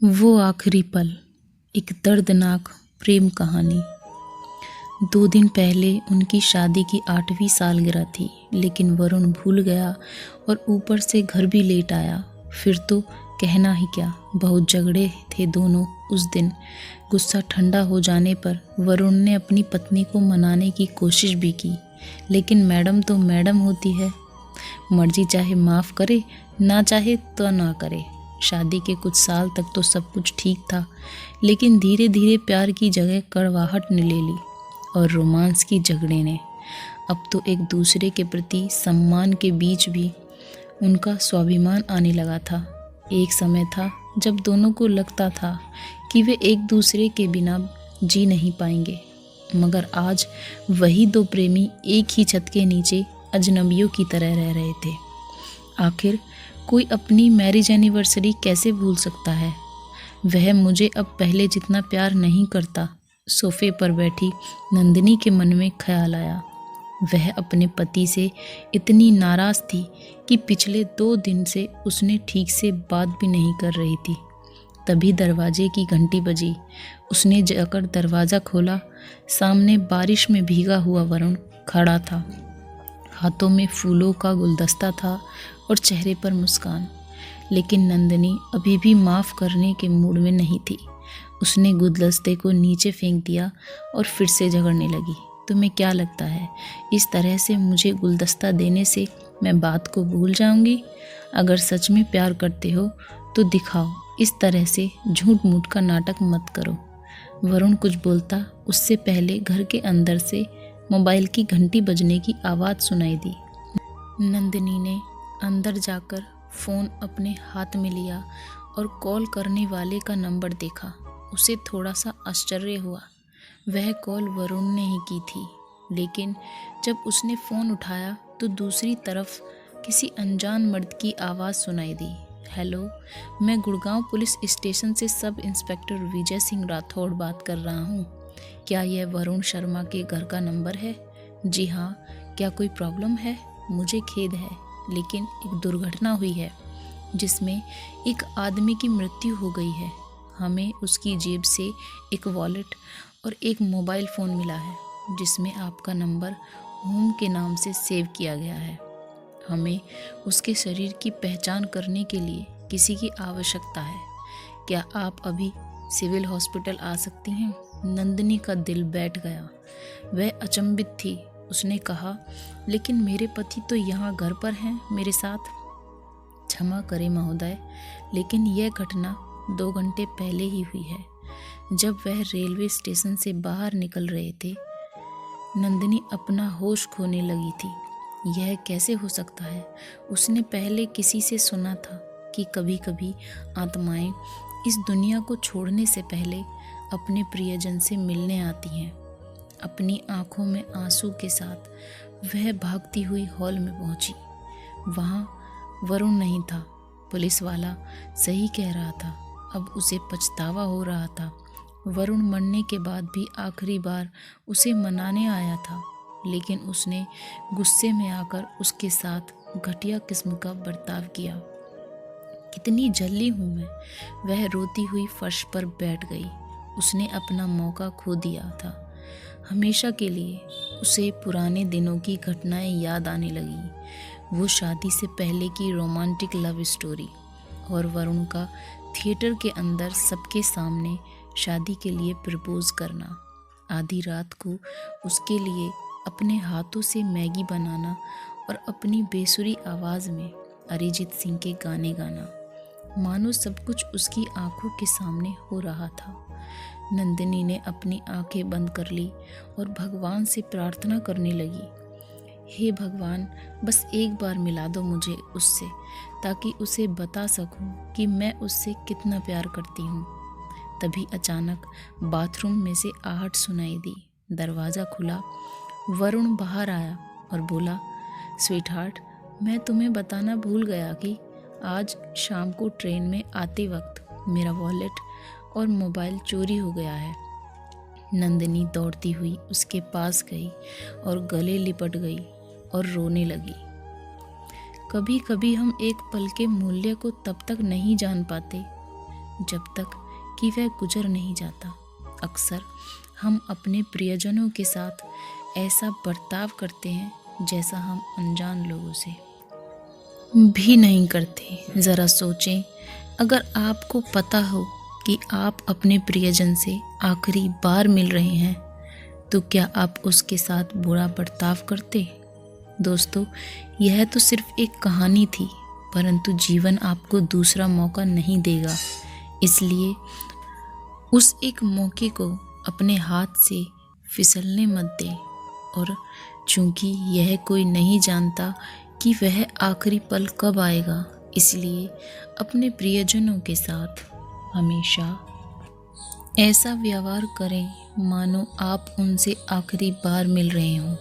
वो आखिरी पल, एक दर्दनाक प्रेम कहानी। 2 दिन पहले उनकी शादी की 8वीं सालगिरह थी, लेकिन वरुण भूल गया और ऊपर से घर भी लेट आया। फिर तो कहना ही क्या, बहुत झगड़े थे दोनों उस दिन। गुस्सा ठंडा हो जाने पर वरुण ने अपनी पत्नी को मनाने की कोशिश भी की, लेकिन मैडम तो मैडम होती है, मर्जी चाहे माफ़ करे, ना चाहे तो ना करे। शादी के कुछ साल तक तो सब कुछ ठीक था, लेकिन धीरे धीरे प्यार की जगह कड़वाहट ने ले ली और रोमांस की झगड़े ने। अब तो एक दूसरे के प्रति सम्मान के बीच भी उनका स्वाभिमान आने लगा था। एक समय था जब दोनों को लगता था कि वे एक दूसरे के बिना जी नहीं पाएंगे, मगर आज वही दो प्रेमी एक ही छत के नीचे अजनबियों की तरह रह रहे थे। आखिर कोई अपनी मैरिज एनिवर्सरी कैसे भूल सकता है? वह मुझे अब पहले जितना प्यार नहीं करता। सोफे पर बैठी नंदिनी के मन में ख्याल आया। वह अपने पति से इतनी नाराज़ थी कि पिछले 2 दिन से उसने ठीक से बात भी नहीं कर रही थी। तभी दरवाजे की घंटी बजी। उसने जाकर दरवाज़ा खोला। सामने बारिश में भीगा हुआ वरुण खड़ा था। हाथों में फूलों का गुलदस्ता था और चेहरे पर मुस्कान। लेकिन नंदिनी अभी भी माफ़ करने के मूड में नहीं थी। उसने गुलदस्ते को नीचे फेंक दिया और फिर से झगड़ने लगी। तुम्हें क्या लगता है, इस तरह से मुझे गुलदस्ता देने से मैं बात को भूल जाऊंगी? अगर सच में प्यार करते हो तो दिखाओ, इस तरह से झूठ मूठ का नाटक मत करो। वरुण कुछ बोलता उससे पहले घर के अंदर से मोबाइल की घंटी बजने की आवाज़ सुनाई दी। नंदिनी ने अंदर जाकर फ़ोन अपने हाथ में लिया और कॉल करने वाले का नंबर देखा। उसे थोड़ा सा आश्चर्य हुआ। वह कॉल वरुण ने ही की थी, लेकिन जब उसने फ़ोन उठाया तो दूसरी तरफ किसी अनजान मर्द की आवाज़ सुनाई दी। हेलो, मैं गुड़गांव पुलिस स्टेशन से सब इंस्पेक्टर विजय सिंह राठौड़ बात कर रहा हूँ। क्या यह वरुण शर्मा के घर का नंबर है? जी हाँ। क्या कोई प्रॉब्लम है? मुझे खेद है, लेकिन एक दुर्घटना हुई है जिसमें एक आदमी की मृत्यु हो गई है। हमें उसकी जेब से एक वॉलेट और एक मोबाइल फ़ोन मिला है, जिसमें आपका नंबर होम के नाम से सेव किया गया है। हमें उसके शरीर की पहचान करने के लिए किसी की आवश्यकता है। क्या आप अभी सिविल हॉस्पिटल आ सकती हैं? नंदिनी का दिल बैठ गया। वह अचंभित थी। उसने कहा, लेकिन मेरे पति तो यहाँ घर पर हैं मेरे साथ। क्षमा करें महोदय, लेकिन यह घटना 2 घंटे पहले ही हुई है, जब वह रेलवे स्टेशन से बाहर निकल रहे थे। नंदिनी अपना होश खोने लगी थी। यह कैसे हो सकता है? उसने पहले किसी से सुना था कि कभी कभी आत्माएं इस दुनिया को छोड़ने से पहले अपने प्रियजन से मिलने आती हैं। अपनी आंखों में आंसू के साथ वह भागती हुई हॉल में पहुंची। वहां वरुण नहीं था। पुलिस वाला सही कह रहा था। अब उसे पछतावा हो रहा था। वरुण मरने के बाद भी आखिरी बार उसे मनाने आया था, लेकिन उसने गुस्से में आकर उसके साथ घटिया किस्म का बर्ताव किया। कितनी जली हूँ मैं, वह रोती हुई फर्श पर बैठ गई। उसने अपना मौका खो दिया था। हमेशा के लिए उसे पुराने दिनों की घटनाएं याद आने लगी। वो शादी से पहले की रोमांटिक लव स्टोरी और वरुण का थिएटर के अंदर सबके सामने शादी के लिए प्रपोज करना। आधी रात को उसके लिए अपने हाथों से मैगी बनाना और अपनी बेसुरी आवाज़ में अरिजीत सिंह के गाने गाना। मानो सब कुछ उसकी आंखों के सामने हो रहा था। नंदिनी ने अपनी आंखें बंद कर ली और भगवान से प्रार्थना करने लगी, हे भगवान, बस एक बार मिला दो मुझे उससे, ताकि उसे बता सकूं कि मैं उससे कितना प्यार करती हूँ। तभी अचानक बाथरूम में से आहट सुनाई दी। दरवाज़ा खुला। वरुण बाहर आया और बोला, स्वीटहार्ट, मैं तुम्हें बताना भूल गया कि आज शाम को ट्रेन में आते वक्त मेरा वॉलेट और मोबाइल चोरी हो गया है। नंदिनी दौड़ती हुई उसके पास गई और गले लिपट गई और रोने लगी। कभी कभी हम एक पल के मूल्य को तब तक नहीं जान पाते जब तक कि वह गुजर नहीं जाता। अक्सर हम अपने प्रियजनों के साथ ऐसा बर्ताव करते हैं जैसा हम अनजान लोगों से भी नहीं करते। ज़रा सोचें, अगर आपको पता हो कि आप अपने प्रियजन से आखिरी बार मिल रहे हैं तो क्या आप उसके साथ बुरा बर्ताव करते? दोस्तों, यह तो सिर्फ एक कहानी थी, परंतु जीवन आपको दूसरा मौका नहीं देगा। इसलिए उस एक मौके को अपने हाथ से फिसलने मत दें। और चूंकि यह कोई नहीं जानता कि वह आखिरी पल कब आएगा, इसलिए अपने प्रियजनों के साथ हमेशा ऐसा व्यवहार करें मानो आप उनसे आखिरी बार मिल रहे हों।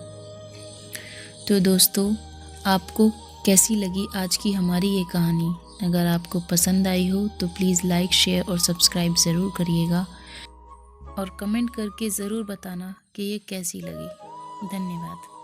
तो दोस्तों, आपको कैसी लगी आज की हमारी ये कहानी? अगर आपको पसंद आई हो तो प्लीज़ लाइक, शेयर और सब्सक्राइब ज़रूर करिएगा और कमेंट करके ज़रूर बताना कि ये कैसी लगी। धन्यवाद।